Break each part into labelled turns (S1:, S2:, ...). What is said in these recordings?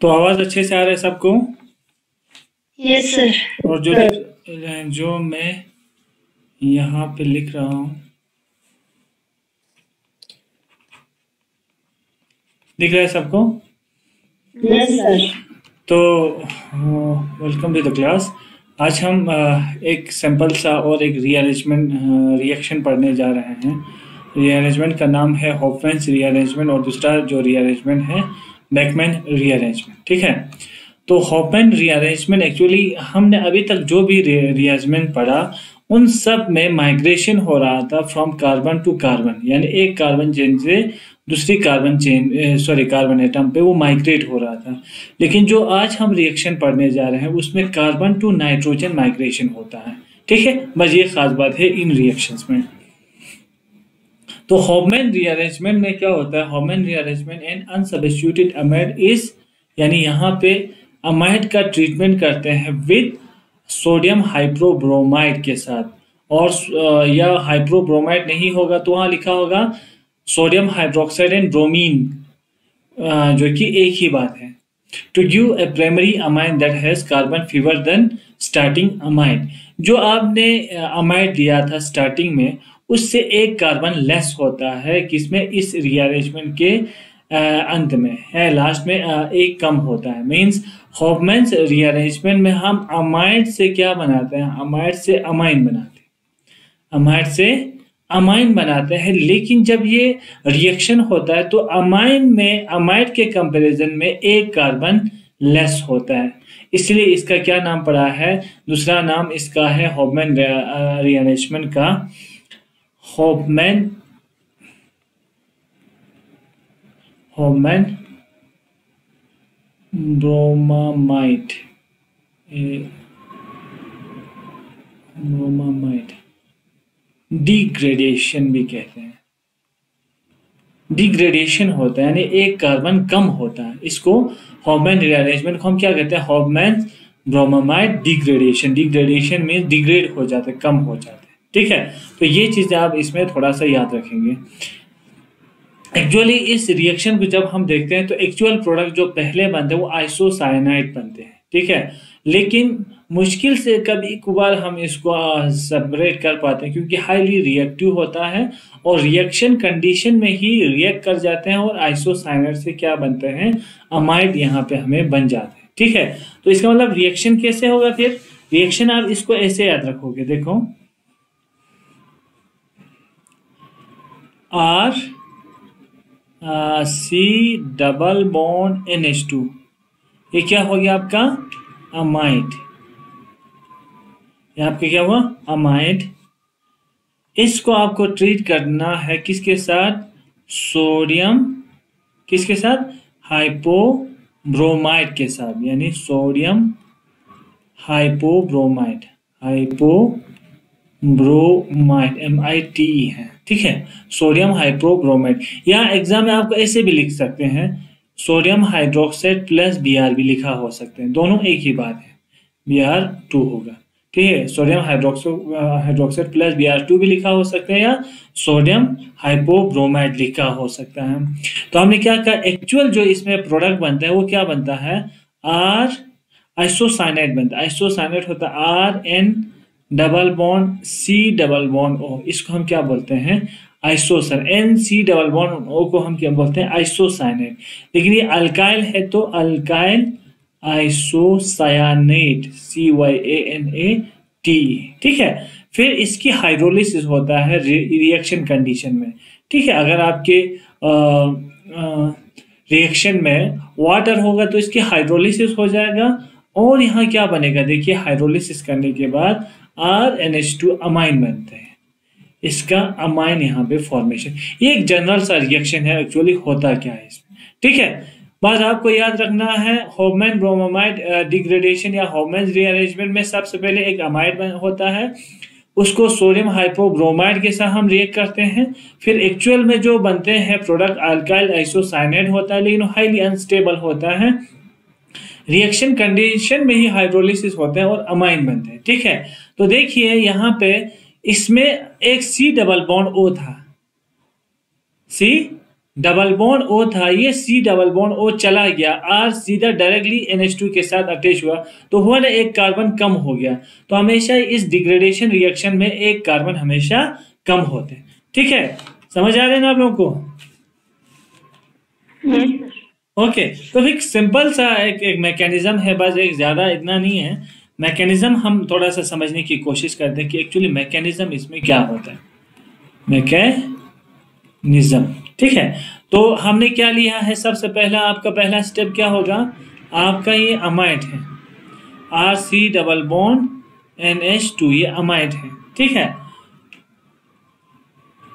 S1: तो आवाज अच्छे से आ रहा है सबको।
S2: Yes sir.
S1: और जो जो मैं यहाँ पे लिख रहा हूँ दिख रहा है सबको।
S2: Yes sir.
S1: तो वेलकम टू द क्लास। आज हम एक सिंपल सा और एक रीअरेंजमेंट रिएक्शन पढ़ने जा रहे हैं। रीअरेंजमेंट का नाम है हॉफमैन्स रीअरेंजमेंट और दूसरा जो रीअरेंजमेंट है बेकमैन रीअरेंजमेंट। ठीक है। तो हॉफमैन रीअरेंजमेंट एक्चुअली हमने अभी तक जो भी रीअरेंजमेंट पढ़ा उन सब में माइग्रेशन हो रहा था फ्रॉम कार्बन टू कार्बन, यानी एक कार्बन चेन से दूसरी कार्बन चेन कार्बन एटम पे वो माइग्रेट हो रहा था। लेकिन जो आज हम रिएक्शन पढ़ने जा रहे हैं उसमें कार्बन टू नाइट्रोजन माइग्रेशन होता है। ठीक है, बस ये खास बात है इन रिएक्शंस में। तो हॉफमैन रीअरेंजमेंट में क्या होता है? Hoffmann rearrangement and unsubstituted amide is, यानी यहाँ पे अमाइड का ट्रीटमेंट करते हैं विद सोडियम हाइप्रोब्रोमाइड के साथ। और या हाइप्रोब्रोमाइड नहीं होगा तो वहाँ लिखा होगा सोडियम हाइड्रोक्साइड एंड ब्रोमीन, जो कि एक ही बात है। To give a primary amine that has carbon fewer than starting amide. जो आपने अमाइड लिया था स्टार्टिंग में उससे एक कार्बन लेस होता है, किसमें? इस रीअरेंजमेंट के अंत में है, लास्ट में एक कम होता है। मींस हॉफमैन्स रीअरेंजमेंट में हम अमाइड से क्या बनाते हैं? अमाइड से अमाइन बनाते हैं। अमाइड से अमाइन बनाते हैं, लेकिन जब ये रिएक्शन होता है तो अमाइन में अमाइड के कंपैरिजन में एक कार्बन लेस होता है, इसलिए इसका क्या नाम पड़ा है? दूसरा नाम इसका है हॉफमैन रीअरेंजमेंट का Hoffmann Hoffmann bromamide bromamide degradation भी कहते हैं। डिग्रेडेशन होता है यानी एक कार्बन कम होता है। इसको हॉफमैन रीअरेंजमेंट को हम क्या कहते हैं? Hofmann bromamide degradation. डिग्रेडेशन में डिग्रेड हो जाते हैं, कम हो जाते हैं। ठीक है, तो ये चीजें आप इसमें थोड़ा सा याद रखेंगे। एक्चुअली इस रिएक्शन को जब हम देखते हैं तो एक्चुअल प्रोडक्ट जो पहले बनते हैं वो आइसोसाइनाइड बनते हैं। ठीक है, लेकिन मुश्किल से कभी कभार हम इसको सेपरेट कर पाते हैं क्योंकि हाईली रिएक्टिव होता है और रिएक्शन कंडीशन में ही रिएक्ट कर जाते हैं और आइसोसाइनाइड से क्या बनते हैं? अमाइड यहाँ पे हमें बन जाते हैं। ठीक है, तो इसका मतलब रिएक्शन कैसे होगा? फिर रिएक्शन आप इसको ऐसे याद रखोगे, देखो R C double bond NH2, ये क्या हो गया आपका? अमाइड। ये आपका क्या हुआ? अमाइड। इसको आपको ट्रीट करना है किसके साथ? सोडियम किसके साथ? हाइपोब्रोमाइड के साथ, यानी सोडियम हाइपोब्रोमाइड। हाइपोब्रोमाइड MITE है। ठीक है, सोडियम हाइपोब्रोमाइड। यहाँ एग्जाम में आपको ऐसे भी लिख सकते हैं, सोडियम हाइड्रोक्साइड प्लस Br भी लिखा हो सकते हैं, दोनों एक ही बात है। Br2 होगा। ठीक है, सोडियम हाइड्रोक्साइड प्लस Br2 भी लिखा हो सकता है या सोडियम हाइपोब्रोमाइड लिखा हो सकता है। तो हमने क्या कहा? एक्चुअल जो इसमें प्रोडक्ट बनता है वो क्या बनता है? आर आइसोसाइनाइड बनता है। आइसोसाइनाइड होता है RN double bond C double bond O। इसको हम क्या बोलते हैं? आइसोसर। NC डबल बॉन्ड O को हम क्या बोलते हैं? आइसोसाइनाइड। लेकिन ये अल्काइल है तो अल्काइल आइसोसायानेट CYANATE। ठीक है, फिर इसकी हाइड्रोलिसिस होता है रिएक्शन कंडीशन में। ठीक है, अगर आपके रिएक्शन में वाटर होगा तो इसकी हाइड्रोलिसिस हो जाएगा और यहाँ क्या बनेगा? देखिए, हाइड्रोलिसिस करने के बाद RNH2 अमाइन बनते हैं। इसका अमाइन यहाँ पे फॉर्मेशन। ये एक जनरल सा रिएक्शन है, एक्चुअली होता क्या है इसमें। ठीक है, बस आपको याद रखना है हॉफमैन ब्रोमामाइड डिग्रेडेशन या हॉफमैन रीअरेंजमेंट में सबसे पहले एक अमाइड होता है, उसको सोडियम हाइपोब्रोमाइड के साथ हम रिएक्ट करते हैं। फिर एक्चुअल में जो बनते हैं प्रोडक्ट अल्काइल आइसोसाइनाइड होता है, लेकिन हाईली अनस्टेबल होता है। रिएक्शन कंडीशन में ही हाइड्रोलिसिस होता है और अमाइन बनते हैं। ठीक है, तो देखिए यहाँ पे इसमें एक C डबल बॉन्ड O था, C डबल बॉन्ड O था, ये C डबल बॉन्ड O चला गया, R सीधा डायरेक्टली NH2 के साथ अटैच हुआ, तो हुआ ना एक कार्बन कम हो गया। तो हमेशा इस डिग्रेडेशन रिएक्शन में एक कार्बन हमेशा कम होते हैं। ठीक है, समझ आ रहे हैं ना आप लोगों को? ओके, तो एक सिंपल सा एक मैकेनिज्म है, बस एक ज्यादा इतना नहीं है। मैकेनिज्म हम थोड़ा सा समझने की कोशिश करते हैं कि एक्चुअली मैकेनिज्म इसमें क्या होता है। मैकेनिज्म, ठीक है। तो हमने क्या लिया है, सबसे पहला आपका पहला स्टेप क्या होगा, आपका ये अमाइड है, RC डबल बॉन्ड NH2, ये अमाइड है। ठीक है,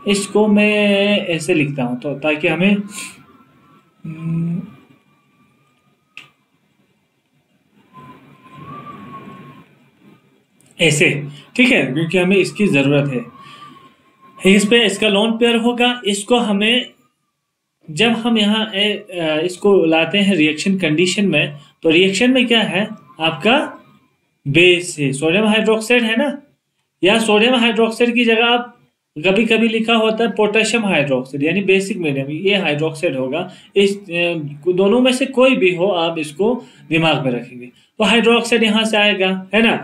S1: इसको मैं ऐसे लिखता हूं तो ताकि हमें ऐसे, ठीक है, क्योंकि हमें इसकी जरूरत है। इस पे इसका लोन पेयर होगा, इसको हमें जब हम यहाँ इसको लाते हैं रिएक्शन कंडीशन में, तो रिएक्शन में क्या है आपका बेस है, सोडियम हाइड्रोक्साइड है ना, या सोडियम हाइड्रोक्साइड की जगह आप कभी कभी लिखा होता है पोटेशियम हाइड्रोक्साइड, यानी बेसिक मीडियम, ये हाइड्रोक्साइड होगा। इस दोनों में से कोई भी हो, आप इसको दिमाग में रखेंगे। तो हाइड्रोक्साइड यहाँ से आएगा, है ना।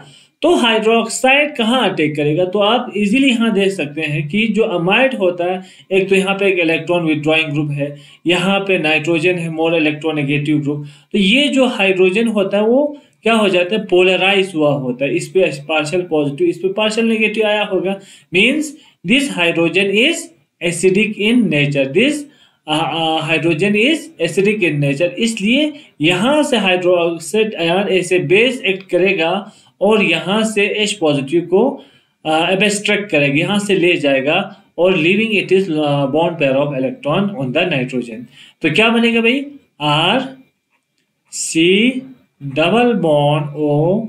S1: तो हाइड्रोक्साइड कहाँ अटैक करेगा, तो आप इजीली यहाँ देख सकते हैं कि जो अमाइड होता है, एक तो यहाँ पे एक इलेक्ट्रॉन विड्रॉइंग ग्रुप है, यहाँ पे नाइट्रोजन है मोर इलेक्ट्रोनेगेटिव ग्रुप। तो ये जो हाइड्रोजन होता है वो क्या हो जाता है, पोलराइज हुआ होता है, इस पे पार्शियल पॉजिटिव, इस पे पार्शियल नेगेटिव आया होगा, means this hydrogen is acidic in nature, this hydrogen is acidic in nature. इसलिए यहाँ से हाइड्रोक्साइड आयन ऐसे बेस एक्ट करेगा और यहाँ से H पॉजिटिव को एब्स्ट्रैक्ट करेगा, यहाँ से ले जाएगा और leaving it is bond pair of electron on the nitrogen. तो क्या बनेगा भाई, R C double bond O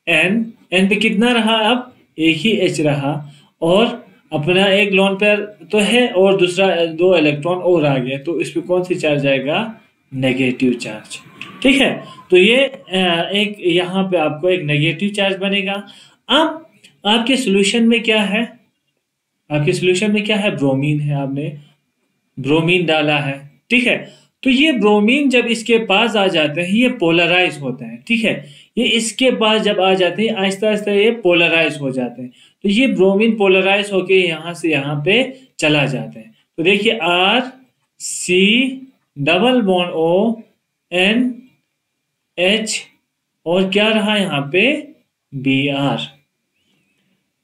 S1: N, N पे कितना रहा, अब एक ही H रहा, और अपना एक लोन पेयर तो है और दूसरा 2 इलेक्ट्रॉन और आ गया, तो इस पे कौन सी चार्ज आएगा, नेगेटिव चार्ज। ठीक है, तो ये एक यहाँ पे आपको एक नेगेटिव चार्ज बनेगा। अब आपके सॉल्यूशन में क्या है, आपके सॉल्यूशन में क्या है, ब्रोमीन है, आपने ब्रोमीन डाला है। ठीक है, तो ये ब्रोमीन जब इसके पास आ जाते हैं ये पोलराइज होते हैं। ठीक है, ये इसके पास जब आ जाते हैं आहिस्ता आहिस्ता ये पोलराइज हो जाते हैं, तो ये ब्रोमीन पोलराइज होके यहाँ से यहाँ पे चला जाते हैं। तो देखिए R C double bond O N H और क्या रहा यहाँ पे Br।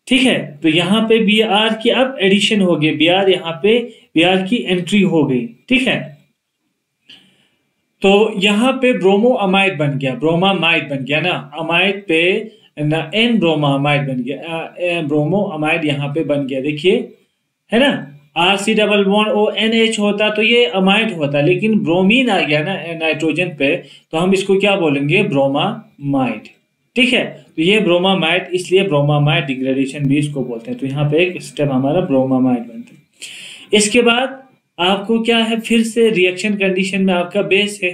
S1: ठीक है, तो यहाँ पे Br की अब एडिशन हो गई, Br यहाँ पे Br की एंट्री हो गई। ठीक है, तो यहाँ पे ब्रोमो अमाइड बन गया, ब्रोमामाइड बन गया ना, अमाइड पे एन ब्रोमामाइड बन गया, ब्रोमो अमाइड यहाँ पे बन गया, देखिए, है ना। RC double bond O NH होता तो ये अमाइड होता, लेकिन ब्रोमीन आ गया ना नाइट्रोजन पे, तो हम इसको क्या बोलेंगे, ब्रोमामाइड। ठीक है, तो ये ब्रोमामाइड, इसलिए ब्रोमामाइड डिग्रेडेशन भी इसको बोलते हैं। तो यहाँ पे एक स्टेप हमारा ब्रोमामाइड बनता है। इसके बाद आपको क्या है, फिर से रिएक्शन कंडीशन में आपका बेस है,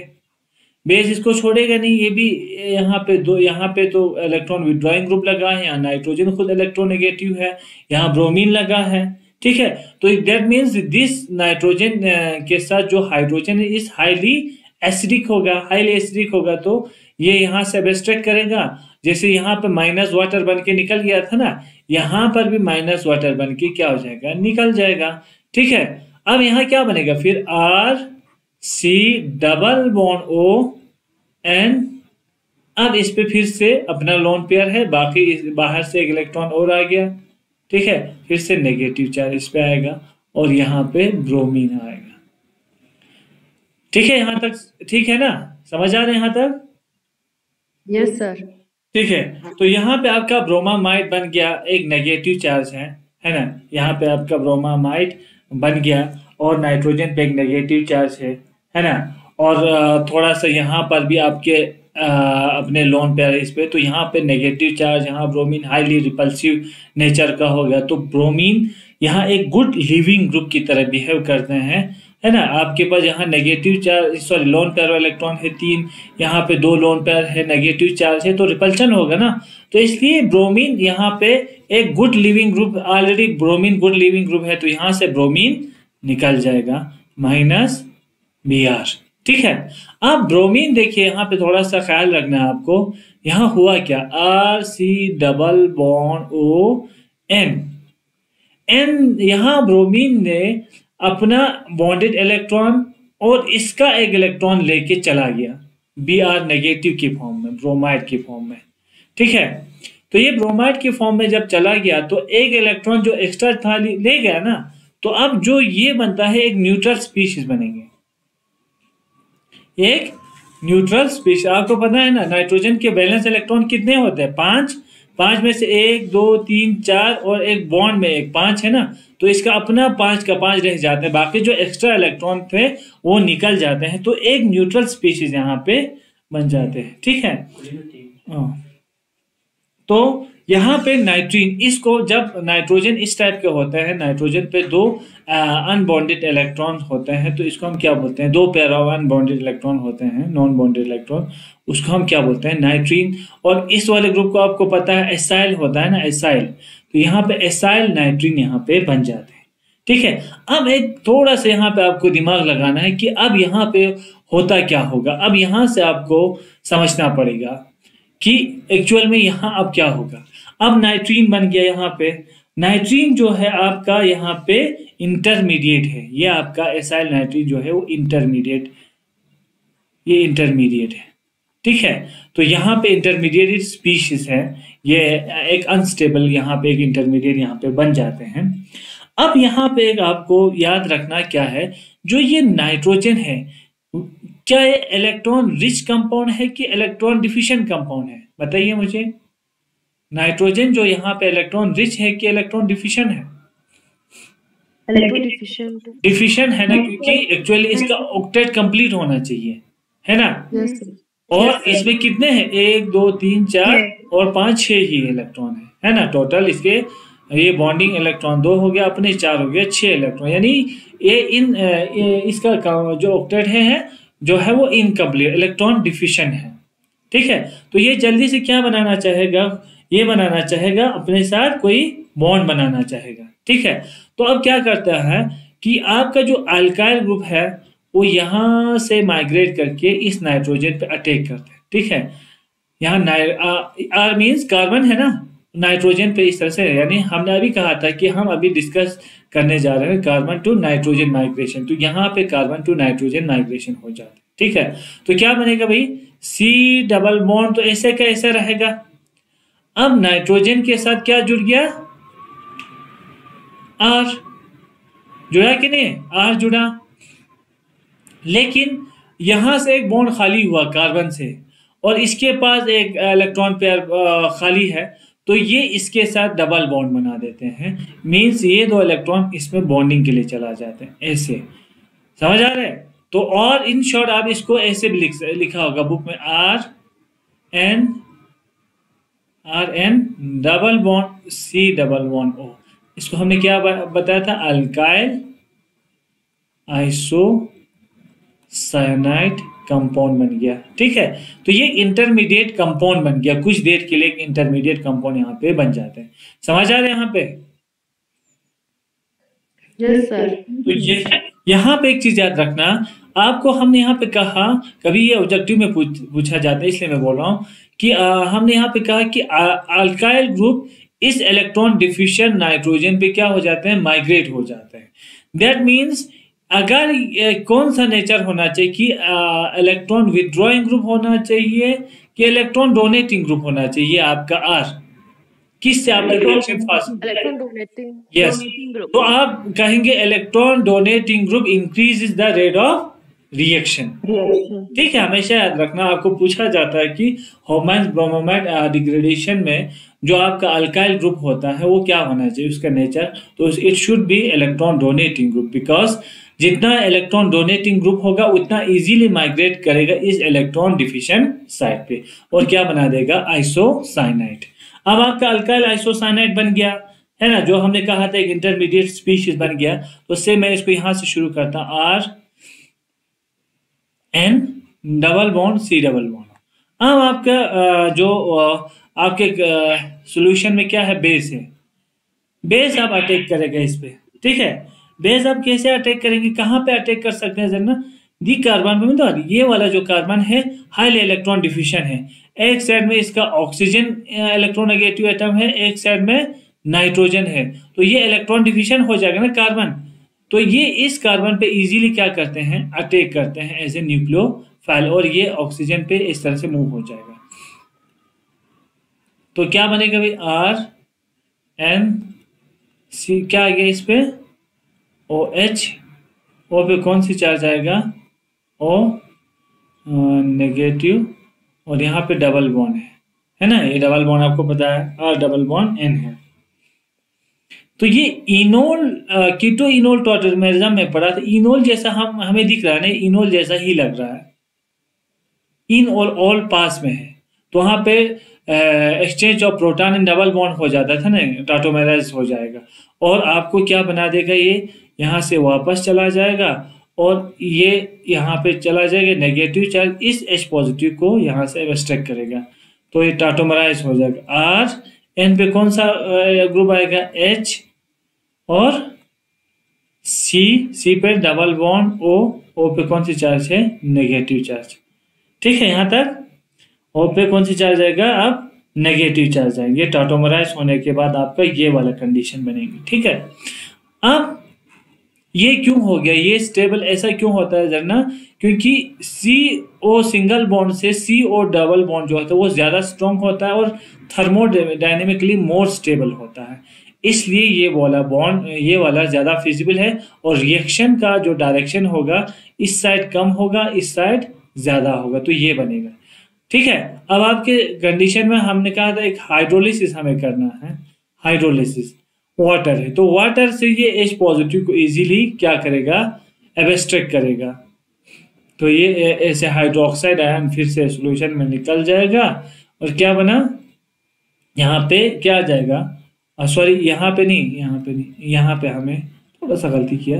S1: बेस इसको छोड़ेगा नहीं, ये भी यहाँ पे दो, यहाँ पे तो इलेक्ट्रॉन विड्रॉइंग ग्रुप लगा है, यहाँ नाइट्रोजन खुद इलेक्ट्रोनेगेटिव है, यहाँ ब्रोमीन लगा है। ठीक है, तो दैट मीन्स दिस नाइट्रोजन के साथ जो हाइड्रोजन है इस हाईली एसिडिक होगा, हाईली एसिडिक होगा, तो ये यहाँ से एब्स्ट्रैक्ट करेगा। जैसे यहाँ पे माइनस वाटर बन के निकल गया था ना, यहाँ पर भी माइनस वाटर बन के क्या हो जाएगा, निकल जाएगा। ठीक है, अब यहाँ क्या बनेगा फिर, R C double bond O N, अब इस पे फिर से अपना लोन पेयर है, बाकी बाहर से एक इलेक्ट्रॉन और आ गया। ठीक है, फिर से नेगेटिव चार्ज इस पे आएगा और यहाँ पे ब्रोमीन आएगा। ठीक है, यहाँ तक ठीक है ना, समझ आ रहे हैं यहाँ तक?
S2: Yes sir.
S1: ठीक है, तो यहाँ पे आपका ब्रोमामाइड बन गया, एक नेगेटिव चार्ज है ना, यहाँ पे आपका ब्रोमामाइड बन गया और नाइट्रोजन पे एक नेगेटिव चार्ज है ना, और थोड़ा सा यहाँ पर भी आपके अपने लोन पेयर इस पे, तो यहाँ पे नेगेटिव चार्ज, यहाँ ब्रोमीन हाईली रिपल्सिव नेचर का हो गया। तो ब्रोमीन यहाँ एक गुड लिविंग ग्रुप की तरह बिहेव करते हैं, है ना। आपके पास यहाँ negative charge, sorry lone pair electron है 3, यहाँ पे 2 लोन पेयर है, नेगेटिव चार्ज है, तो रिपल्शन होगा ना। तो इसलिए ब्रोमीन यहाँ पे एक good leaving group, already bromine good leaving group है, तो यहाँ से ब्रोमीन निकल जाएगा, माइनस Br। ठीक है। अब ब्रोमीन देखिए, यहाँ पे थोड़ा सा ख्याल रखना है आपको। यहाँ हुआ क्या, RC double bond O N। N यहाँ ब्रोमीन ने अपना बॉन्डेड इलेक्ट्रॉन और इसका एक इलेक्ट्रॉन लेके चला गया Br नेगेटिव की फॉर्म में, ब्रोमाइड की फॉर्म में। ठीक है। तो ये ब्रोमाइड की फॉर्म में जब चला गया तो एक इलेक्ट्रॉन जो एक्स्ट्रा था ले गया ना, तो अब जो ये बनता है एक न्यूट्रल स्पीशीज बनेंगे। एक न्यूट्रल स्पीशीज, आपको पता है ना नाइट्रोजन के बैलेंस इलेक्ट्रॉन कितने होते हैं, 5। 5 में से 1 2 3 4 और एक बॉन्ड में एक 5 है ना, तो इसका अपना 5 का 5 रह जाते हैं, बाकी जो एक्स्ट्रा इलेक्ट्रॉन थे वो निकल जाते हैं, तो एक न्यूट्रल स्पीशीज यहाँ पे बन जाते हैं। ठीक है। तो यहाँ पे नाइट्रीन, इसको जब नाइट्रोजन इस टाइप के होते हैं, नाइट्रोजन पे 2 अनबॉन्डेड इलेक्ट्रॉन होते हैं, तो इसको हम क्या बोलते हैं, 2 पेयर ऑफ अनबॉन्डेड इलेक्ट्रॉन होते हैं, नॉन बॉन्डेड इलेक्ट्रॉन, उसको हम क्या बोलते हैं, नाइट्रीन। और इस वाले ग्रुप को आपको पता है एसाइल होता है ना, एसाइल, तो यहाँ पे एसाइल नाइट्रीन यहाँ पे बन जाते हैं। ठीक है। अब एक थोड़ा सा यहाँ पे आपको दिमाग लगाना है कि अब यहाँ पे होता क्या होगा। अब यहाँ से आपको समझना पड़ेगा कि एक्चुअल में यहाँ अब क्या होगा। अब नाइट्रीन बन गया यहाँ पे। नाइट्रीन जो है आपका यहाँ पे इंटरमीडिएट है, ये आपका एसाइल नाइट्रीन जो है वो इंटरमीडिएट, ये इंटरमीडिएट है। ठीक है। तो यहाँ पे इंटरमीडिएट स्पीशीज है, ये एक अनस्टेबल, यहाँ पे एक इंटरमीडिएट यहाँ पे बन जाते हैं। अब यहाँ पे एक आपको याद रखना क्या है, जो ये नाइट्रोजन है, क्या ये इलेक्ट्रॉन रिच कंपाउंड है कि इलेक्ट्रॉन डिफिशिएंट कंपाउंड है, बताइए मुझे। नाइट्रोजन जो यहाँ पे इलेक्ट्रॉन रिच है कि इलेक्ट्रॉन डिफिशिएंट है? डिफिशिएंट है ना, क्योंकि एक्चुअली इसका ऑक्टेट कंप्लीट होना चाहिए, है ना। और इसमें कितने हैं, 1 2 3 4 और 5 6 ही इलेक्ट्रॉन है ना टोटल। इसके ये बॉन्डिंग इलेक्ट्रॉन 2 हो गया, अपने 4 हो गया, 6 इलेक्ट्रॉन, यानी ये इसका जो ऑक्टेट है जो है वो इनकम्प्लीट, इलेक्ट्रॉन डिफिशिएंट है। ठीक है। तो ये जल्दी से क्या बनाना चाहेगा, ये बनाना चाहेगा अपने साथ कोई बॉन्ड बनाना चाहेगा। ठीक है। तो अब क्या करता है कि आपका जो अल्काइल ग्रुप है वो यहाँ से माइग्रेट करके इस नाइट्रोजन पे अटैक करते हैं। ठीक है। यहाँ आर मीन्स कार्बन है ना, नाइट्रोजन पे इस तरह से, यानी हमने अभी कहा था कि हम अभी डिस्कस करने जा रहे हैं कार्बन टू नाइट्रोजन माइग्रेशन, तो यहाँ पे कार्बन टू नाइट्रोजन माइग्रेशन हो जाता है। ठीक है। तो क्या बनेगा भाई, सी डबल बॉन्ड, तो ऐसे का ऐसा रहेगा। अब नाइट्रोजन के साथ क्या जुड़ गया, आर जुड़ा कि नहीं, आर जुड़ा, लेकिन यहां से एक बॉन्ड खाली हुआ कार्बन से और इसके पास एक इलेक्ट्रॉन पेयर खाली है, तो ये इसके साथ डबल बॉन्ड बना देते हैं। मींस ये 2 इलेक्ट्रॉन इसमें बॉन्डिंग के लिए चला जाते हैं, ऐसे समझ आ रहा है। तो और इन शॉर्ट आप इसको ऐसे भी लिखा होगा बुक में, R N double bond C double bond O. इसको हमने क्या बताया था, अल्काइल आइसो साइनाइड कंपाउंड बन गया। ठीक है। तो ये इंटरमीडिएट कंपाउंड बन गया, कुछ देर के लिए इंटरमीडिएट कंपाउंड यहाँ पे बन जाते हैं। समझ आ रहे हैं यहाँ पे?
S2: Yes sir.
S1: तो ये यहाँ पे एक चीज याद रखना, आपको हमने यहाँ पे कहा, कभी ये ऑब्जेक्टिव में पूछा जाता है इसलिए मैं बोल रहा हूँ कि हमने यहाँ पे कहा कि अल्काइल ग्रुप इस इलेक्ट्रॉन डिफिशिएंट नाइट्रोजन पे क्या हो जाते हैं, माइग्रेट हो जाते हैं। दैट मीन्स अगर कौन सा नेचर होना चाहिए कि इलेक्ट्रॉन विथड्रॉइंग ग्रुप होना चाहिए कि इलेक्ट्रॉन डोनेटिंग ग्रुप होना चाहिए, आपका आर किससे आपका reaction fast,
S2: electron donating,
S1: yes. तो आप कहेंगे electron donating group increases the rate of reaction. ठीक है। हमेशा याद रखना, आपको पूछा जाता है कि होमेंस ब्रोमोमेट डिग्रेडेशन में जो आपका अल्काइल ग्रुप होता है वो क्या होना चाहिए उसका नेचर, तो it should be electron donating group, because जितना इलेक्ट्रॉन डोनेटिंग ग्रुप होगा उतना इजीली माइग्रेट करेगा इस इलेक्ट्रॉन डिफिशिएंट साइड पे और क्या बना देगा, आइसोसाइनाइड। अब आपका अल्काइल आइसोसाइनाइड बन गया है ना, जो हमने कहा था एक इंटरमीडिएट स्पीशीज बन गया। तो से मैं इसको यहां से शुरू करता हूं, R N double bond C double bond. अब आपका जो आपके सॉल्यूशन में क्या है, बेस है, बेस आप अटैक करेगा इस पे। ठीक है। बेस आप कैसे अटैक करेंगे, कहां पे अटैक कर सकते हैं जरा, दी कार्बन में तो ये वाला जो कार्बन है हाईली इलेक्ट्रॉन डिफ्यूजन है। एक साइड में इसका ऑक्सीजन इलेक्ट्रोनेगेटिव एटम है, एक साइड में नाइट्रोजन है, तो ये इलेक्ट्रॉन डिफ्यूजन हो जाएगा ना कार्बन। तो ये इस कार्बन पे इजीली क्या करते हैं, अटैक करते हैं एज ए न्यूक्लियोफाइल, और ये ऑक्सीजन पे इस तरह से मूव हो जाएगा। तो क्या बनेगा भाई, RNC क्या आ गया इस पे, OH, O पे कौन सी चार्ज आएगा, O नेगेटिव, और यहाँ पे डबल बॉन्ड है ना, ये डबल बॉन्ड आपको पता है, R डबल बॉन्ड N है। तो ये इनोल कीटो इनोल टॉटरमेरिज्म में पढ़ा था, इनोल जैसा हमें दिख रहा है ना, इनोल जैसा ही लग रहा है, इन और ऑल पास में है, तो वहां पे exchange of proton in double bond हो जाता था ना, टॉटोमेराइज हो जाएगा, और आपको क्या बना देगा, ये यहाँ से वापस चला जाएगा और ये यहाँ पे चला जाएगा, नेगेटिव चार्ज इस H पॉजिटिव को यहाँ से एब्स्ट्रैक्ट करेगा, तो ये टॉटोमेराइज हो जाएगा। RN पे कौन सा ग्रुप आएगा, H, और C पे डबल बॉन्ड O पे कौन सी चार्ज है, नेगेटिव चार्ज। ठीक है, यहाँ तक O पे कौन सी चार्ज आएगा, अब नेगेटिव चार्ज आएंगे। टॉटोमराइज होने के बाद आपका ये वाला कंडीशन बनेगी। ठीक है, अब ये क्यों हो गया, ये स्टेबल ऐसा क्यों होता है जरना, क्योंकि CO सिंगल बॉन्ड से CO डबल बॉन्ड जो होता है वो ज्यादा स्ट्रॉन्ग होता है और थर्मोडायनेमिकली मोर स्टेबल होता है, इसलिए ये वाला बॉन्ड, ये वाला ज्यादा फिजिबल है, और रिएक्शन का जो डायरेक्शन होगा इस साइड कम होगा, इस साइड ज्यादा होगा, तो ये बनेगा। ठीक है, अब आपके कंडीशन में हमने कहा था एक हाइड्रोलिसिस हमें करना है, हाइड्रोलिसिस वाटर है, तो वाटर से ये H पॉजिटिव को इजीली क्या करेगा, एब्स्ट्रैक्ट करेगा, तो ये ऐसे हाइड्रोक्साइड आयन फिर से सॉल्यूशन में निकल जाएगा, और क्या बना, यहाँ पे क्या आ जाएगा, सॉरी यहाँ पे नहीं, यहाँ पे हमें थोड़ा सा गलती किया,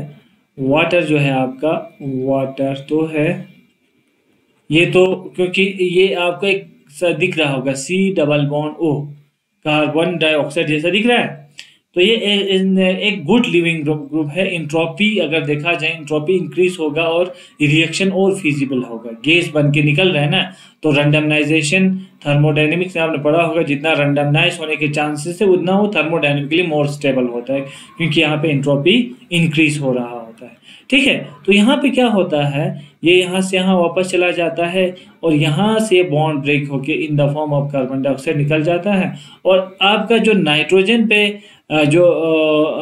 S1: वाटर जो है आपका, वाटर तो है ये, तो क्योंकि ये आपको एक दिख रहा होगा C double bond O, carbon dioxide जैसा दिख रहा है, तो ये एक गुड लिविंग ग्रुप है। इंट्रोपी अगर देखा जाए, इंट्रोपी इंक्रीज होगा और रिएक्शन और फिजिबल होगा, गैस बन के निकल रहा है ना, तो रैंडमनाइजेशन थर्मोडायनेमिक्स में आपने पढ़ा होगा, जितना रैंडमनाइज होने के चांसेस है उतना वो थर्मोडायनेमिकली मोर स्टेबल होता है, क्योंकि यहाँ पे इंट्रोपी इंक्रीज हो रहा होता है। ठीक है, तो यहाँ पे क्या होता है, ये यहाँ से यहाँ वापस चला जाता है, और यहाँ से बॉन्ड ब्रेक होके in the form of carbon dioxide निकल जाता है, और आपका जो नाइट्रोजन पे जो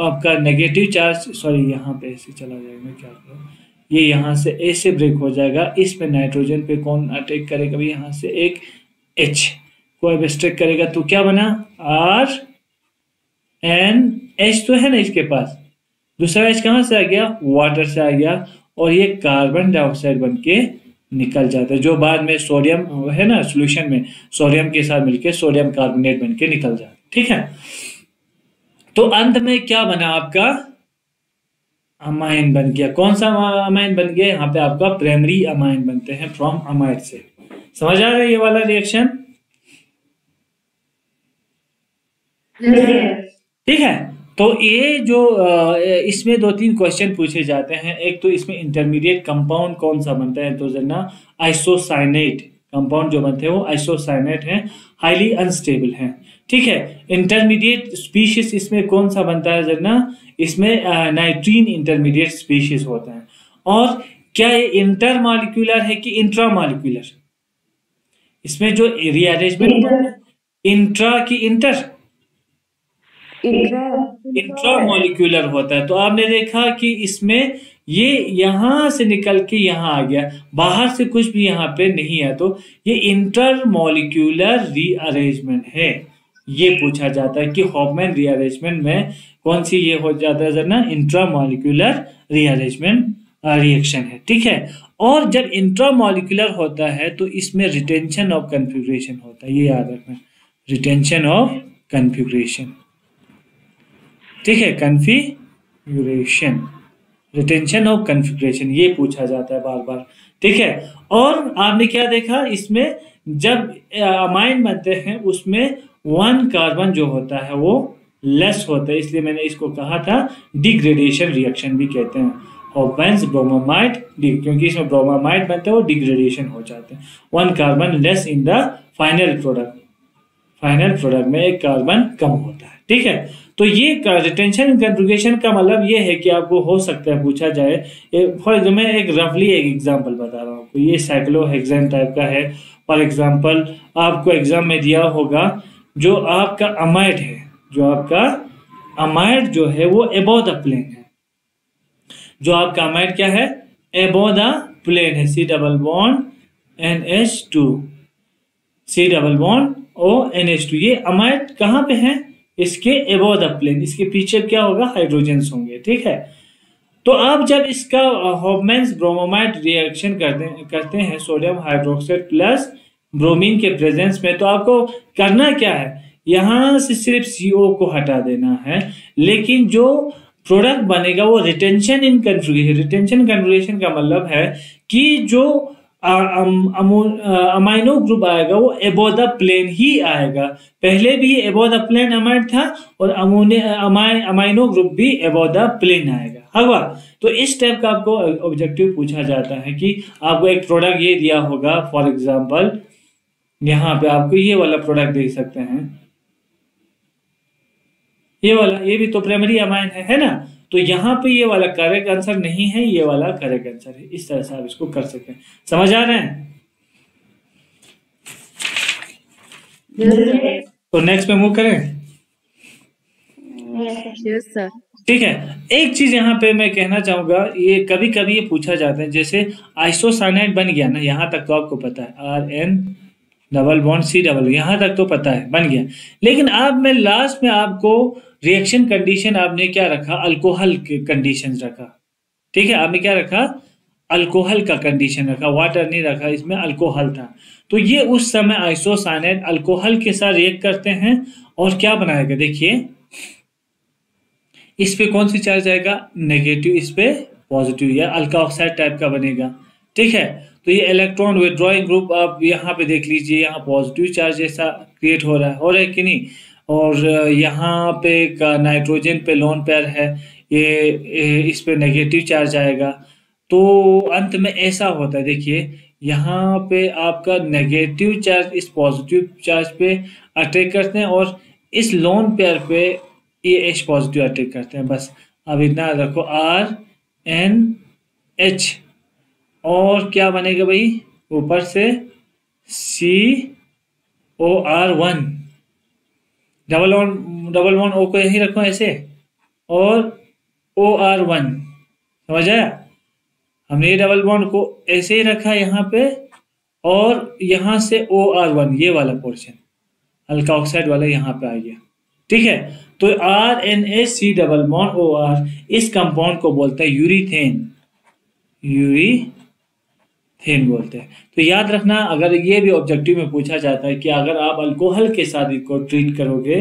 S1: आपका नेगेटिव चार्ज, सॉरी यहाँ पे ऐसे चला जाएगा, मैं क्या करूँ, ये यहाँ से ऐसे ब्रेक हो जाएगा, इसमें नाइट्रोजन पे कौन अटैक करेगा भाई, यहाँ से एक H को एब्स्ट्रैक्ट करेगा, तो क्या बना, RNH तो है ना इसके पास, दूसरा H कहाँ से आ गया, वाटर से आ गया, और ये कार्बन डाइऑक्साइड बन के निकल जाता है, जो बाद में सोडियम है ना सॉल्यूशन में, सोडियम के साथ मिलके सोडियम कार्बोनेट बन के निकल जाता है। ठीक है, तो अंत में क्या बना आपका, अमाइन बन गया। कौन सा अमाइन बन गया, यहाँ पे आपका प्राइमरी अमाइन बनते हैं फ्रॉम अमाइड से। समझ आ रहा है ये वाला रिएक्शन? ठीक है, तो ये जो इसमें 2-3 क्वेश्चन पूछे जाते हैं। एक तो इसमें इंटरमीडिएट कंपाउंड कौन सा बनता है, तो जना आइसोसाइनेट कंपाउंड जो बनते हैं वो आइसोसाइनेट हैं, हाईली अनस्टेबल हैं। ठीक है, इंटरमीडिएट स्पीशीज इसमें कौन सा बनता है जना, इसमें नाइट्रीन इंटरमीडिएट स्पीशीज होता है। और क्या ये इंटरमॉलिक्यूलर है कि इंट्रामॉलिक्यूलर? इसमें जो रीअरेंजमेंट इंट्रा की इंट्रामॉलिक्यूलर होता है। तो आपने देखा कि इसमें ये यहां से निकल के यहां आ गया, बाहर से कुछ भी यहां पे नहीं है, तो ये इंटरमॉलिक्यूलर रीअरेंजमेंट है। ये पूछा जाता है कि हॉफमैन रीअरेंजमेंट में कौन सी ये हो जाता है ना, इंट्रामॉलिक्यूलर रीअरेंजमेंट रिएक्शन है। ठीक है, और जब इंट्रामॉलिक्यूलर होता है तो इसमें रिटेंशन ऑफ कन्फिग्रेशन होता है, ये याद रखना, रिटेंशन ऑफ कन्फिग्रेशन। ठीक है, कन्फिग्रेशन, रिटेंशन ऑफ कन्फिग्रेशन, ये पूछा जाता है बार बार। ठीक है, और आपने क्या देखा इसमें, जब अमाइन बनते हैं उसमें 1 कार्बन जो होता है वो लेस होता है, इसलिए मैंने इसको कहा था डिग्रेडेशन रिएक्शन भी कहते हैं। होफमैन्स ब्रोमोमाइड, क्योंकि इसमें ब्रोमोमाइड बनते हैं वो डिग्रेडेशन हो जाते हैं। 1 carbon less in the final product, final product में एक कार्बन कम होता है। ठीक है, तो ये रिटेंशन इन कॉन्जुगेशन का मतलब ये है कि आपको हो सकता है पूछा जाए, फॉर एग्जाम्पल मैं एक रफली एक एग्जांपल बता रहा हूँ आपको, ये साइक्लोहेक्सेन टाइप का है। फॉर एग्जांपल आपको एग्जाम में दिया होगा जो आपका अमाइड है, जो आपका अमाइड जो है वो अबव द प्लेन है, जो आपका अमाइड क्या है, अबव द प्लेन है, C double bond NH2, C double bond ONH2। ये अमाइड कहाँ पे है, इसके अबव द प्लेन, इसके पीछे क्या होगा, हाइड्रोजन्स होंगे। ठीक है, तो आप जब इसका होफमैन्स ब्रोमोमाइड रिएक्शन करते हैं सोडियम हाइड्रोक्साइड प्लस ब्रोमीन के प्रेजेंस में, तो आपको करना क्या है, यहां से सिर्फ CO को हटा देना है, लेकिन जो प्रोडक्ट बनेगा वो रिटेंशन इन कन्फिगरेशन। रिटेंशन कन्फिगरेशन का मतलब है कि जो अमाइनो ग्रुप आएगा वो अबव द प्लेन ही आएगा। पहले भी अबव द प्लेन अमाइड था और अमाइनो ग्रुप भी अबव द प्लेन आएगा। हवा तो इस टाइप का आपको ऑब्जेक्टिव पूछा जाता है कि आपको एक प्रोडक्ट ये दिया होगा, फॉर एग्जांपल यहाँ पे आपको ये वाला प्रोडक्ट देख सकते हैं, ये वाला, ये भी तो प्राइमरी अमाइन है ना, तो यहाँ पे ये वाला करेक्ट आंसर नहीं है, ये वाला करेक्ट आंसर है। इस तरह से आप इसको कर सकते हैं। समझ आ रहे हैं? तो नेक्स्ट पे मूव करें।
S2: Yes sir.
S1: ठीक है, एक चीज यहाँ पे मैं कहना चाहूंगा, ये कभी कभी ये पूछा जाता है, जैसे आइसोसाइनाइड बन गया ना, यहाँ तक तो आपको पता है, RN double bond C double, यहाँ तक तो पता है, बन गया। लेकिन अब मैं लास्ट में आपको रिएक्शन कंडीशन आपने क्या रखा, अल्कोहल के कंडीशन रखा। ठीक है, आपने क्या रखा, अल्कोहल का कंडीशन रखा, वाटर नहीं रखा, इसमें अल्कोहल था। तो ये उस समय आइसोसाइनाइड अल्कोहल के साथ रिएक्ट करते हैं और क्या बनाएगा, देखिए इस पे कौन सी चार्ज आएगा, नेगेटिव, इस पे पॉजिटिव, या अल्का ऑक्साइड टाइप का बनेगा। ठीक है, तो ये इलेक्ट्रॉन विड्रॉइंग ग्रुप आप यहाँ पे देख लीजिए, यहाँ पॉजिटिव चार्ज जैसा क्रिएट हो रहा है कि नहीं, और यहाँ पे नाइट्रोजन पे लोन पेयर है, ये इस पे नेगेटिव चार्ज आएगा। तो अंत में ऐसा होता है, देखिए यहाँ पे आपका नेगेटिव चार्ज इस पॉजिटिव चार्ज पे अटैक करते हैं और इस लोन पेयर पे ये H पॉजिटिव अटैक करते हैं। बस अब इतना रखो, RNH, और क्या बनेगा भाई, ऊपर से COR1, डबल वन O को यही रखो ऐसे, और OR1। समझ आया, हमने ये डबल बॉन्ड को ऐसे ही रखा यहाँ पे, और यहाँ से OR1 ये वाला पोर्शन हल्का ऑक्साइड वाला यहाँ पे आ गया। ठीक है, तो RNH डबल बॉन्ड OR, इस कंपाउंड को बोलते हैं यूरीथेन, यूरीथेन बोलते हैं। तो याद रखना, अगर ये भी ऑब्जेक्टिव में पूछा जाता है कि अगर आप अल्कोहल के साथ इसको ट्रीट करोगे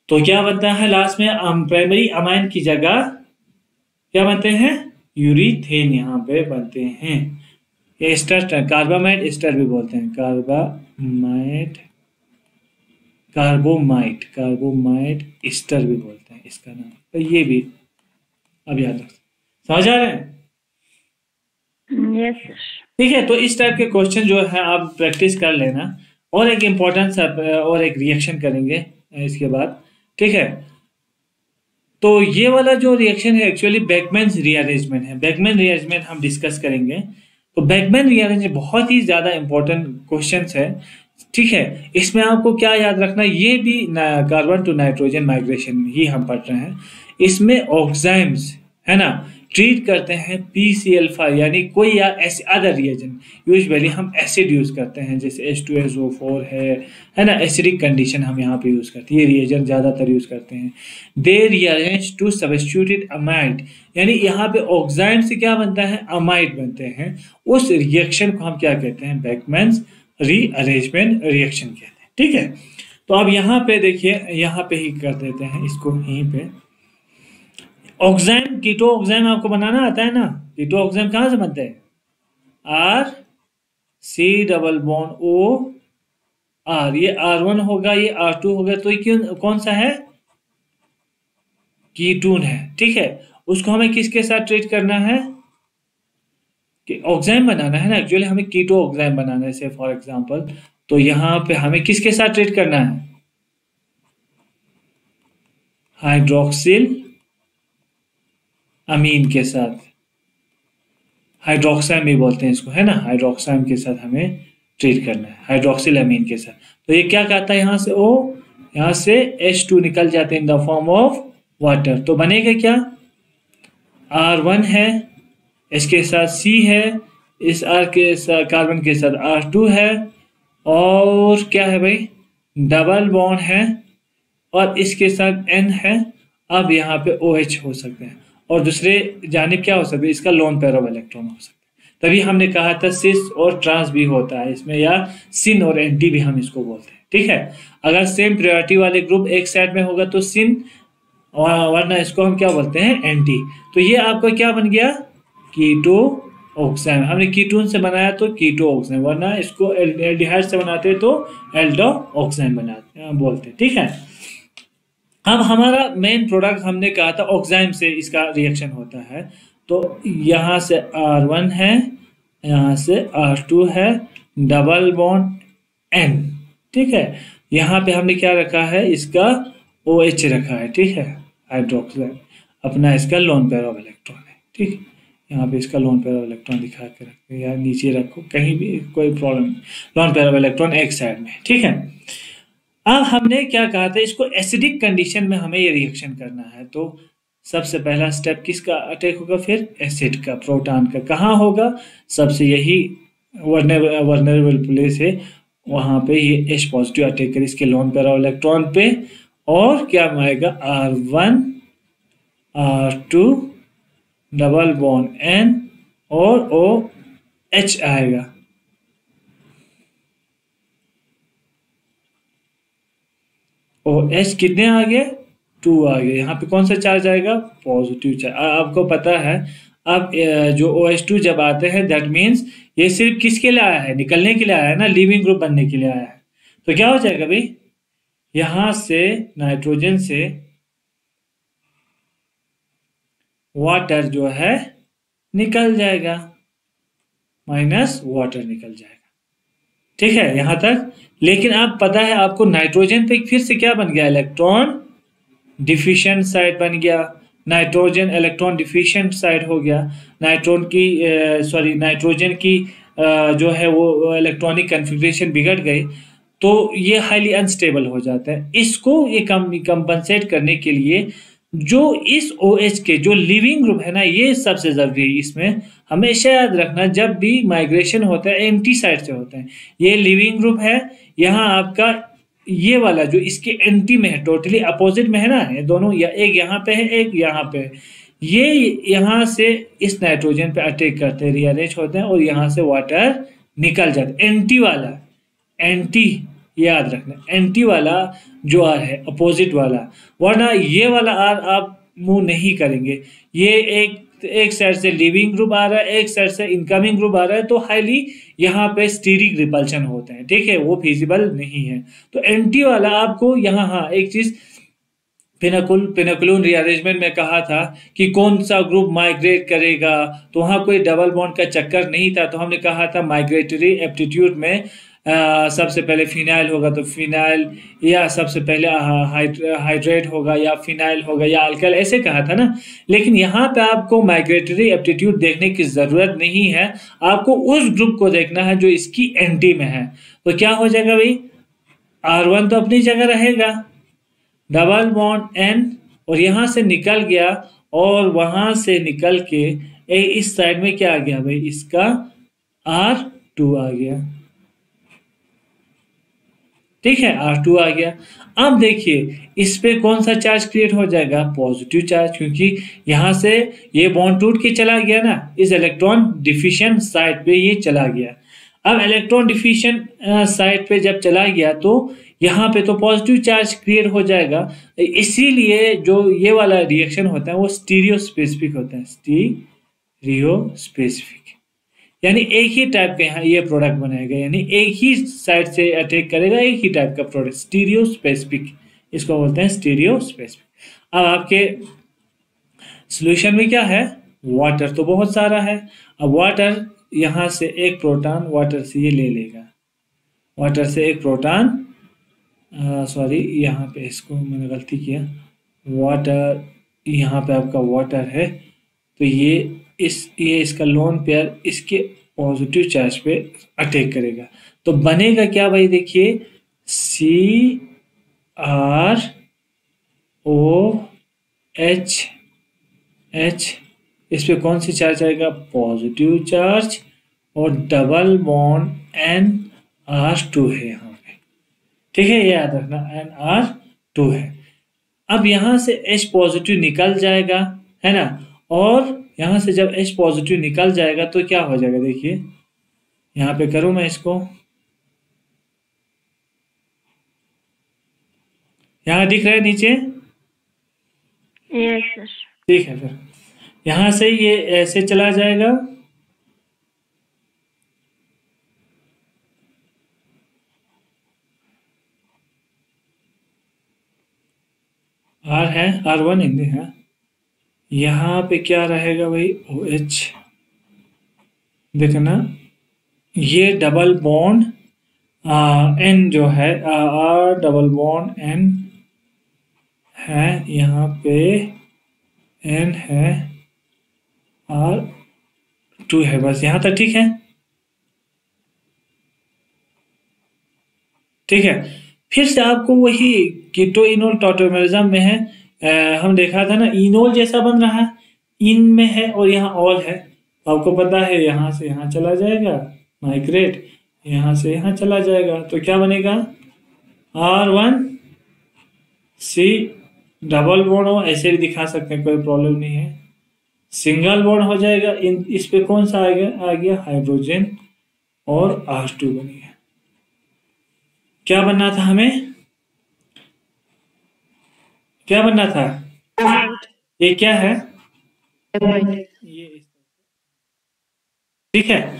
S1: तो क्या बनता है, लास्ट में प्राइमरी अमाइन की जगह क्या बनते हैं, यूरीथेन यहाँ पे बनते हैं। ये एस्टर, कार्बामाइड एस्टर भी बोलते हैं, कार्बोमाइड एस्टर भी बोलते हैं इसका नाम। तो ये भी अब याद रख, समझ आ रहे हैं?
S2: Yes sir.
S1: ठीक है, तो इस टाइप के क्वेश्चन जो है आप प्रैक्टिस कर लेना, और एक इम्पोर्टेंट और एक रिएक्शन करेंगे इसके बाद। ठीक है, तो ये वाला जो रिएक्शन है एक्चुअली बेकमैन्स रीअरेंजमेंट है। बेकमैन रीअरेंजमेंट हम डिस्कस करेंगे। तो बेकमैन रीअरेंजमेंट बहुत ही ज्यादा इंपॉर्टेंट क्वेश्चन है। ठीक है, इसमें आपको क्या याद रखना, ये भी कार्बन टू नाइट्रोजन माइग्रेशन ही हम पढ़ रहे हैं। इसमें ऑक्साइम्स है ना ट्रीट करते हैं PCl5, यानी कोई या ऐसे अदर रिएजेंट, यूजुअली हम एसिड यूज करते हैं, जैसे H2SO4 है ना, एसिडिक कंडीशन हम यहाँ पे यूज करते हैं, ये रिएजेंट ज्यादातर यूज करते हैं। दे रीअरेंज टू सब्स्टिट्यूटेड अमाइड, यानी यहाँ पे ऑक्साइड से क्या बनता है, अमाइड बनते हैं। उस रिएक्शन को हम क्या कहते हैं, बेकमैन्स रीअरेंजमेंट रिएक्शन कहते हैं। ठीक है, तो अब यहाँ पे देखिए, यहाँ पे ही कर देते हैं इसको, यहीं पे ऑक्साइम, कीटो ऑक्साइम आपको बनाना आता है ना, कीटो ऑक्साइम कहाँ से बनते हैं, RC डबल बॉन्ड OR, ये R1 होगा, ये R2 होगा, तो ये कौन सा है, कीटून है। ठीक है, उसको हमें किसके साथ ट्रीट करना है कि ऑक्साइम बनाना है ना, एक्चुअली हमें कीटो ऑक्साइम बनाना है, से फॉर एग्जांपल। तो यहाँ पे हमें किसके साथ ट्रीट करना है, हाइड्रोक्सिल अमीन के साथ, हाइड्रोक्साइम भी बोलते हैं इसको, है ना, हाइड्रोक्साइम के साथ हमें ट्रीट करना है, हाइड्रोक्सिल अमीन के साथ। तो ये क्या कहता है, यहाँ से O, यहाँ से H2 निकल जाते हैं in the form of water. तो बनेगा क्या, R1 है, इसके साथ C है, इस R के साथ कार्बन के साथ R2 है, और क्या है भाई, डबल बॉन्ड है, और इसके साथ N है। अब यहाँ पे OH हो सकते हैं, और दूसरे जानिब क्या हो सकता है, इसका लोन पेयर ऑफ इलेक्ट्रॉन हो सकता है। तभी हमने कहा था सिस और ट्रांस भी होता है इसमें, या सिन और एंटी भी हम इसको बोलते हैं, ठीक है। अगर सेम प्रायोरिटी वाले ग्रुप एक साइड में होगा तो सिन, वरना इसको हम क्या बोलते हैं, एंटी। तो ये आपका क्या बन गया, कीटो ऑक्साइम। हमने कीटोन से बनाया तो कीटो ऑक्साइम, वरना इसको एल्डिहाइड से बनाते तो एल्डो ऑक्साइम बनाते बोलते, ठीक है। अब हमारा मेन प्रोडक्ट हमने कहा था ऑक्साइम से इसका रिएक्शन होता है। तो यहाँ से R1 है, यहाँ से R2 है, डबल बॉन्ड N, ठीक है। यहाँ पे हमने क्या रखा है, इसका OH रखा है, ठीक है, हाइड्रोक्साइड अपना इसका लोन पेयर ऑफ इलेक्ट्रॉन है, ठीक। यहाँ पे इसका लोन पेयर ऑफ इलेक्ट्रॉन दिखा के रखो या नीचे रखो, कहीं भी कोई प्रॉब्लम नहीं। लोन पेयर ऑफ इलेक्ट्रॉन एक साइड में, ठीक है। अब हमने क्या कहा था, इसको एसिडिक कंडीशन में हमें ये रिएक्शन करना है। तो सबसे पहला स्टेप किसका अटैक होगा, फिर एसिड का, प्रोटॉन का। कहाँ होगा, सबसे यही वर्नरेबल प्लेस है, वहां पे ये H पॉजिटिव अटैक करे इसके लोन पेयर ऑफ इलेक्ट्रॉन पे, और क्या आएगा, R1 R2 double bond N और OH आएगा। OH कितने आ गए, 2 आ गए। यहाँ पे कौन सा चार्ज आएगा, पॉजिटिव चार्ज। आपको पता है, अब जो OH2 जब आते हैं दैट मीन्स ये सिर्फ किसके लिए आया है, निकलने के लिए आया है ना, लिविंग ग्रुप बनने के लिए आया है। तो क्या हो जाएगा भाई, यहां से नाइट्रोजन से वाटर जो है निकल जाएगा, माइनस वाटर निकल जाएगा, ठीक है यहां तक। लेकिन आप पता है आपको, नाइट्रोजन पे फिर से क्या बन गया, इलेक्ट्रॉन डिफिशिएंट साइड बन गया, नाइट्रोजन इलेक्ट्रॉन डिफिशिएंट साइड हो गया। नाइट्रोजन की जो है वो इलेक्ट्रॉनिक कन्फिग्रेशन बिगड़ गई, तो ये हाईली अनस्टेबल हो जाता है। इसको ये कंपनसेट करने के लिए जो इस OH के जो लिविंग ग्रुप है ना, ये सबसे जरूरी है। इसमें हमेशा याद रखना, जब भी माइग्रेशन होता है एंटी साइड से होता है। ये लिविंग ग्रुप है, यहाँ आपका ये वाला जो इसके एंटी में है, टोटली अपोजिट में है ना, ये दोनों, या एक यहाँ पे है एक यहाँ पे है, ये यहाँ से इस नाइट्रोजन पे अटैक करते हैं, रीअरेंज होते हैं, और यहाँ से वाटर निकल जाता है। एंटी वाला, एंटी याद रखना, एंटी वाला जो आर है अपोजिट वाला, वरना ये वाला आर आप मूव नहीं करेंगे। ये एक साइड से लिविंग ग्रुप आ रहा है, एक साइड से इनकमिंग ग्रुप आ रहा है, तो हाईली यहाँ पे स्टीरिक रिपल्शन होते हैं, ठीक है, वो फिजिबल नहीं है। तो एंटी वाला आपको यहाँ, हाँ एक चीज, पिनाकुलम रीअरेंजमेंट में कहा था कि कौन सा ग्रुप माइग्रेट करेगा, तो वहाँ कोई डबल बॉन्ड का चक्कर नहीं था। तो हमने कहा था माइग्रेटरी एप्टीट्यूड में सबसे पहले फिनाइल होगा तो फिनाइल, या सबसे पहले हाइड्रेट होगा, या फिनाइल होगा, या अल्काइल, ऐसे कहा था ना। लेकिन यहाँ पे आपको माइग्रेटरी एप्टीट्यूड देखने की जरूरत नहीं है, आपको उस ग्रुप को देखना है जो इसकी एंटी में है। तो क्या हो जाएगा भाई, R1 तो अपनी जगह रहेगा, डबल बॉन्ड N, और यहां से निकल गया, और वहां से निकल के इस साइड में क्या आ गया भाई, इसका R2 आ गया, ठीक है, R2 आ गया। अब देखिए इस पे कौन सा चार्ज क्रिएट हो जाएगा, पॉजिटिव चार्ज, क्योंकि यहां से ये बॉन्ड टूट के चला गया ना, इस इलेक्ट्रॉन डिफिशिएंट साइड पे ये चला गया। अब इलेक्ट्रॉन डिफिशिएंट साइड पे जब चला गया तो यहाँ पे तो पॉजिटिव चार्ज क्रिएट हो जाएगा। इसीलिए जो ये वाला रिएक्शन होता है वो स्टीरियो स्पेसिफिक होता है, स्टीरियो स्पेसिफिक, यानी एक ही टाइप का यहाँ ये प्रोडक्ट बनाएगा, यानी एक ही साइड से अटैक करेगा, एक ही टाइप का प्रोडक्ट, स्टीरियो स्पेसिफिक, इसको बोलते हैं स्टीरियो स्पेसिफिक। अब आपके सॉल्यूशन में क्या है, वाटर तो बहुत सारा है। अब वाटर यहाँ से एक प्रोटॉन वाटर से ये ले लेगा, वाटर से एक प्रोटॉन, सॉरी यहाँ पे इसको मैंने गलती किया, वाटर, यहाँ पे आपका वाटर है, तो ये इसका लोन पेयर इसके पॉजिटिव चार्ज पे अटैक करेगा, तो बनेगा क्या भाई, देखिए CrOH, इस पे कौन सी चार्ज आएगा, पॉजिटिव चार्ज, और डबल बॉन्ड NR2 है यहाँ पे, ठीक है, ये याद रखना NR2 है। अब यहाँ से H पॉजिटिव निकल जाएगा, है ना, और यहाँ से जब H पॉजिटिव निकल जाएगा तो क्या हो जाएगा, देखिए यहाँ पे करूँ मैं इसको, यहाँ दिख रहा है नीचे,
S2: यस सर।
S1: ठीक है, फिर यहाँ से ये ऐसे चला जाएगा, R है, R1 हिंदी है, यहाँ पे क्या रहेगा भाई, OH, देखना ये डबल बॉन्ड N जो है, R डबल बॉन्ड N है, यहाँ पे N है, R2 है, बस यहाँ तक ठीक है, ठीक है। फिर से आपको वही कीटो इनोल टॉटोमेरिज्म में है, हम देखा था ना, इनोल जैसा बन रहा है, इन में है और यहाँ ऑल है, तो आपको पता है यहाँ से यहाँ चला जाएगा माइग्रेट, यहाँ से यहाँ चला जाएगा, तो क्या बनेगा, R1C, डबल बॉन्ड हो ऐसे भी दिखा सकते हैं, कोई प्रॉब्लम नहीं है, सिंगल बॉन्ड हो जाएगा, इन इस पे कौन सा आ गया हाइड्रोजन, और R2 बन गया। क्या बनना था हमें, क्या बनना था, ये क्या है, ये ठीक है।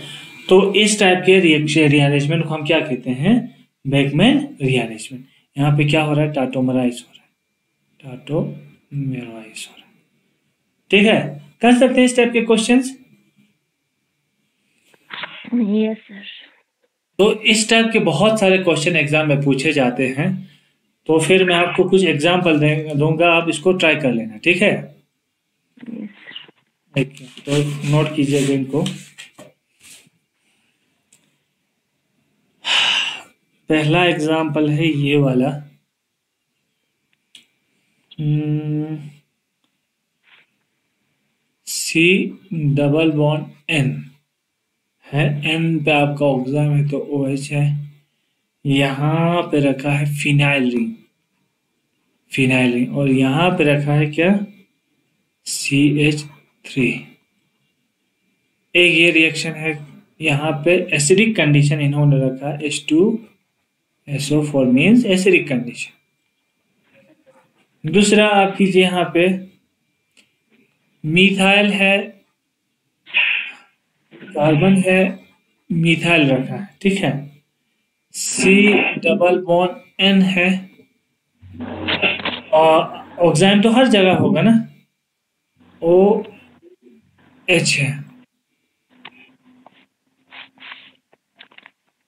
S1: तो इस टाइप के रिएक्शन रीअरेंजमेंट को हम क्या कहते हैं, बेकमैन रीअरेंजमेंट। यहाँ पे क्या हो रहा है, टाटोमराइज हो रहा है, टाटोमेराइज हो रहा है, ठीक है। कर सकते हैं इस टाइप के क्वेश्चंस,
S2: यस सर।
S1: तो इस टाइप के बहुत सारे क्वेश्चन एग्जाम में पूछे जाते हैं, तो फिर मैं आपको कुछ एग्जाम्पल दूंगा, आप इसको ट्राई कर लेना, ठीक है। तो नोट कीजिएगा इनको। पहला एग्जाम्पल है ये वाला, C डबल बॉन्ड N है, N पे आपका ऑक्सीजन है तो OH है, यहाँ पे रखा है फिनाइल रिंग, फिनाइल रिंग, और यहाँ पे रखा है क्या, CH3। एक ये रिएक्शन है, यहाँ पे एसिडिक कंडीशन इन्होंने रखा है, H2SO4 मीन्स एसिडिक कंडीशन। दूसरा आप कीजिए, यहाँ पे मिथाइल है, कार्बन है, मिथाइल रखा है, ठीक है, C डबल बॉन्ड N है, और ऑक्सीजन तो हर जगह होगा ना, OH है,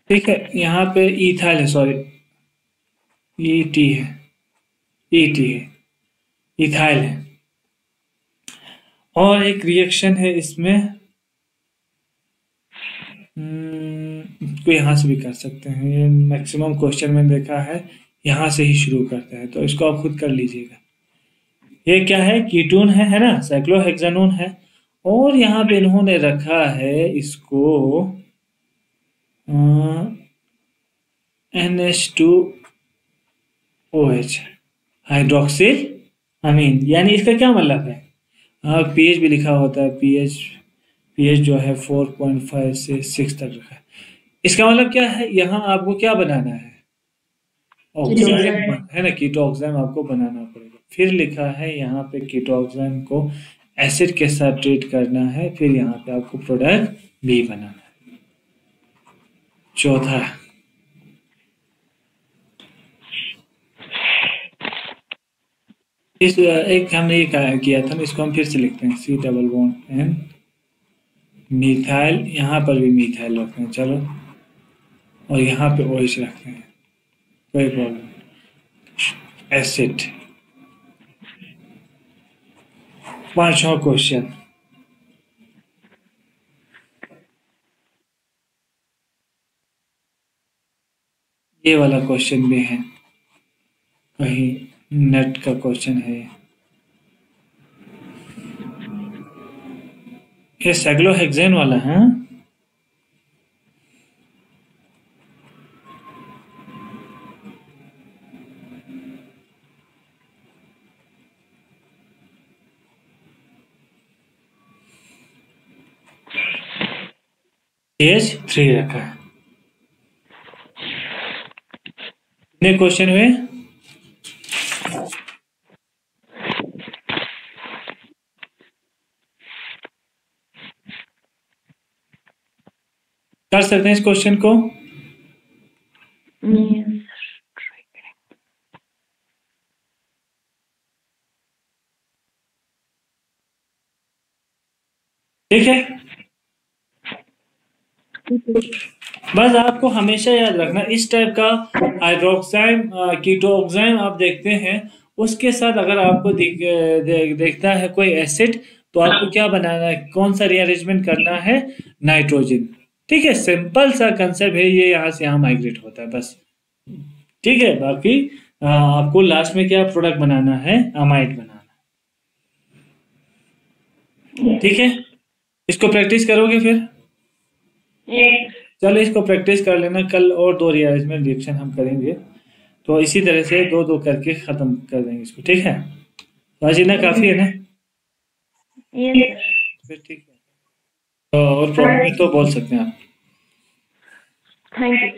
S1: ठीक है, यहाँ पे इथाइल है, सॉरी ET है, ET है, इथाइल है। और एक रिएक्शन है इसमें, इसको यहाँ से भी कर सकते हैं, ये मैक्सिमम क्वेश्चन में देखा है यहाँ से ही शुरू करते हैं, तो इसको आप खुद कर लीजिएगा। ये क्या है, कीटोन है ना, साइक्लोहेक्सानोन है, और यहाँ पे इन्होंने रखा है इसको NH2OH, हाइड्रोक्सिल अमीन, यानी इसका क्या मतलब है, पीएच भी लिखा होता है, पीएच जो है 4.5 से 6 तक रखा है। इसका मतलब क्या है, यहाँ आपको क्या बनाना है, ऑक्सीजन है ना, कीटो ऑक्सीजन आपको बनाना पड़ेगा। फिर लिखा है यहाँ पे कीटो ऑक्सीजन को एसिड के साथ ट्रीट करना है, फिर यहाँ पे आपको प्रोडक्ट भी बनाना है। चौथा, इस एक हमने ये किया था ना, इसको हम फिर से लिखते हैं, C double bond N methyl, यहाँ पर भी मिथाइल रखते हैं, चलो, और यहाँ पे OH रखते हैं, कोई प्रॉब्लम। एसिड। पांचवा क्वेश्चन, ये वाला क्वेश्चन भी है, कहीं नेट का क्वेश्चन है ये साइक्लोहेक्सेन वाला है। CH3 रखा है। कितने क्वेश्चन हुए? कर सकते हैं इस क्वेश्चन को? ठीक है, बस आपको हमेशा याद रखना, इस टाइप का हाइड्रोक्साइड कीटोक्साइड आप देखते हैं, उसके साथ अगर आपको देखता है कोई एसिड, तो आपको क्या बनाना है, कौन सा रीअरेंजमेंट करना है? नाइट्रोजन। ठीक है, सिंपल सा कंसेप्ट है ये, यहाँ से यहाँ माइग्रेट होता है बस। ठीक है, बाकी आपको लास्ट में क्या प्रोडक्ट बनाना है? अमाइड बनाना है। ठीक है, इसको प्रैक्टिस करोगे फिर? चलो इसको प्रैक्टिस कर लेना, कल और 2 रीअरेंजमेंट रिएक्शन हम करेंगे, तो इसी तरह से 2-2 करके खत्म कर देंगे इसको। ठीक है, तो आज इतना काफी है ना? फिर ठीक है, तो और प्रॉब्लम है तो बोल सकते हैं आप।
S2: Thank you.